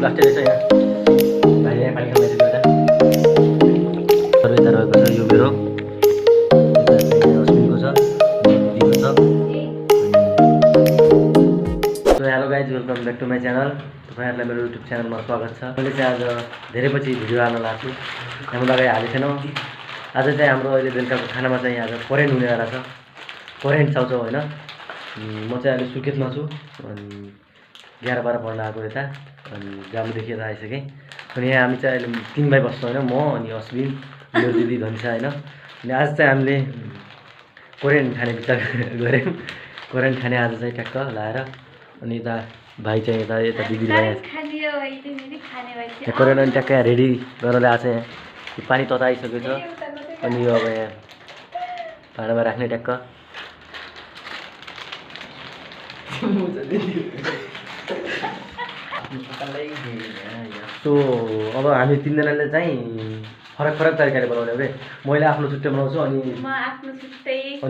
लास्टै रहेछ यहाँ भाइले यहाँ पानी खाँदैछ एउटा यता रहेको छ यो मेरो अश्विनको छ दिदीको छ। So hello guys welcome back to my channel. तपाईँहरूलाई मेरो युट्युब च्यानलमा स्वागत छ। मैले चाहिँ आज धेरै पछि भिडियो हाल्न लाग्छु। हाम्रो लगाइ हालेको छैनौँ। आज चाहिँ हाम्रो अहिले बेलुकाको खानामा चाहिँ आज करेन्ट हुनेवाला छ। करेन्ट चाउँछ होइन। म चाहिँ अहिले सुर्खेतमा छु अनि 11-12 पढ्न आएको यता अनि जामुदेखि यता आइसकेँ। अनि यहाँ हामी चाहिँ अहिले 3 भाइ बस्छौँ होइन, म अनि अश्विन मेरो दिदी धन्सा होइन। अनि आज चाहिँ हामीले करेन्ट खाने विचार गऱ्यौँ। करेन्ट खाने आज चाहिँ ट्याक्क लाएर अनि यता भाइ चाहिँ यता दिदीलाई करेन्ट अनि ट्याक्क यहाँ रेडी गरेर ल्याएको छ। यहाँ पानी तताइसकेको छ अनि यो अब यहाँ भाँडामा राख्ने ट्याक्क। सो अब हामी 3 जनाले चाहिँ फरक फरक तरिकाले बनाउने हो कि मैले आफ्नो छुट्टै बनाउँछु अनि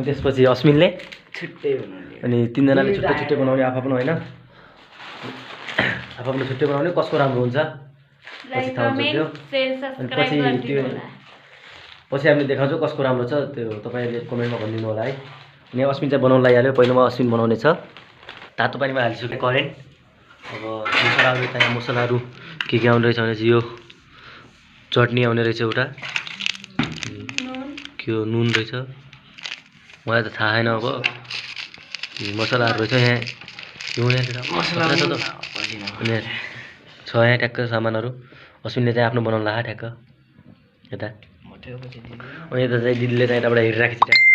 त्यसपछि अश्विनले छुट्टै बनाउने अनि 3 जनाले छुट्टै छुट्टै बनाउने आफ्नो होइन। आफ्नो छुट्टै बनाउने कसको राम्रो हुन्छ पछि थाहा हुन्छ त्यो। अनि पछि हामीले देखाउँछौँ कसको राम्रो छ त्यो तपाईँले कमेन्टमा भनिदिनु होला है। अनि अश्विन चाहिँ बनाउन लागिहाल्यो। पहिलोमा अश्विन बनाउने छ। तातो पानीमा हालिसक्यो करेन्ट। अब मसलाहरू त्यहाँ मसलाहरू के आउने रहेछ भने चाहिँ यो चटनी आउने रहेछ एउटा के हो नुन रहेछ मलाई त थाहा छैन। अब मसलाहरू रहेछ यहाँ मसला छ यहाँ ट्याक्क सामानहरू। अश्विनले चाहिँ आफ्नो बनाउनु लाग्यो ट्याक्क यता अनि यता चाहिँ दिदीले चाहिँ यताबाट हेरिराखेको छ ट्याक्क।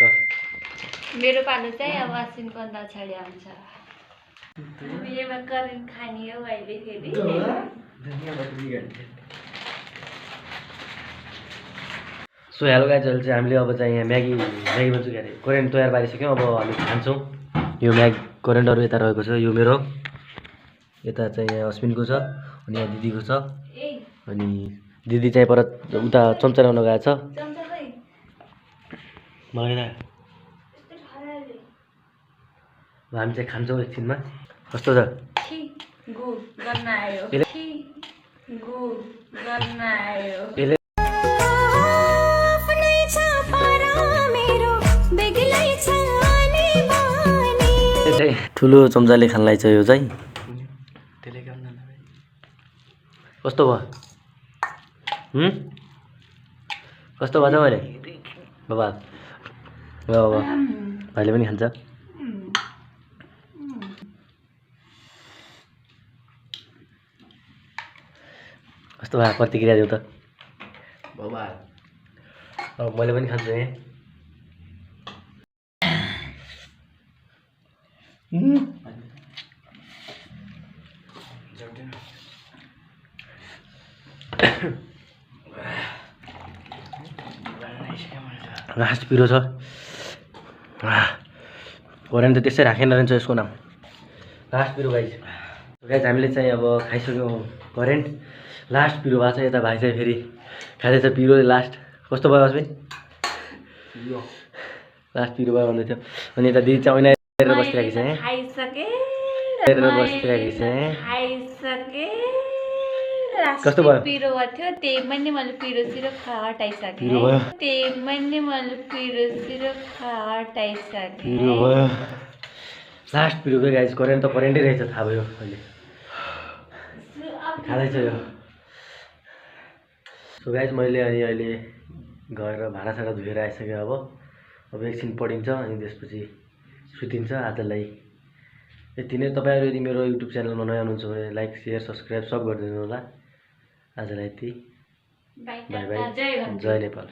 मेरो पालो चाहिँ अब अश्विनको अन्त पछाडि आउँछ। मेरोमा करेन्ट खाने हो अहिले फेरि। सो हेलो गाइज अहिले चाहिँ हामीले अब चाहिँ यहाँ म्यागी भन्छु के अरे करेन्ट तयार पारिसक्यौँ। अब हामी खान्छौँ। यो म्यागी करेन्टहरू यता रहेको छ। यो मेरो यता चाहिँ यहाँ अश्विनको छ अनि यहाँ दिदीको छ अनि दिदी चाहिँ पर उता चम्चा ल्याउन गएको छ। मलाई हामी चाहिँ खान्छौँ एकछिनमा। कस्तो छ ठुलो चम्चाले खानलाई छ यो चाहिँ। कस्तो भयो कस्तो भयो मैले बाबा बाबा भाइले पनि खान्छ। कस्तो भयो प्रतिक्रिया देऊ त बाबा। अब मैले पनि खान्छु यहाँ। लास्ट पिरो छ। करेन्ट त त्यसै राखेन रहेछ यसको नाम लास्ट पिरो गाइज। हामीले चाहिँ अब खाइसक्यौँ करेन्ट। लास्ट पिरो भएको छ। यता भाइ चाहिँ फेरि खाँदैछ पिरो लास्ट। कस्तो भयो अश्विन लास्ट पिरो भयो भन्दै थियो। अनि यता दिदी चाहिँ ऐना बसिरहेको छ कस्तो भयो पिरो थियो त्यही पनि मैले पिरो हटाइसकेँ। लास्ट पिरो गयो गाइज। करेन्ट त करेन्टै रहेछ थाहा भयो अहिले खाँदैछ यो। सो गाइज मैले अहिले गएर भाँडासाँडा धोएर आइसकेँ। अब एकछिन पढिन्छ अनि त्यसपछि सुतिन्छ आजलाई यति नै। तपाईँहरू यदि मेरो युट्युब च्यानलमा नयाँ हुनुहुन्छ भने लाइक सेयर सब्सक्राइब सब गरिदिनु होला। आजलाई यति। By by. जय नेपाल।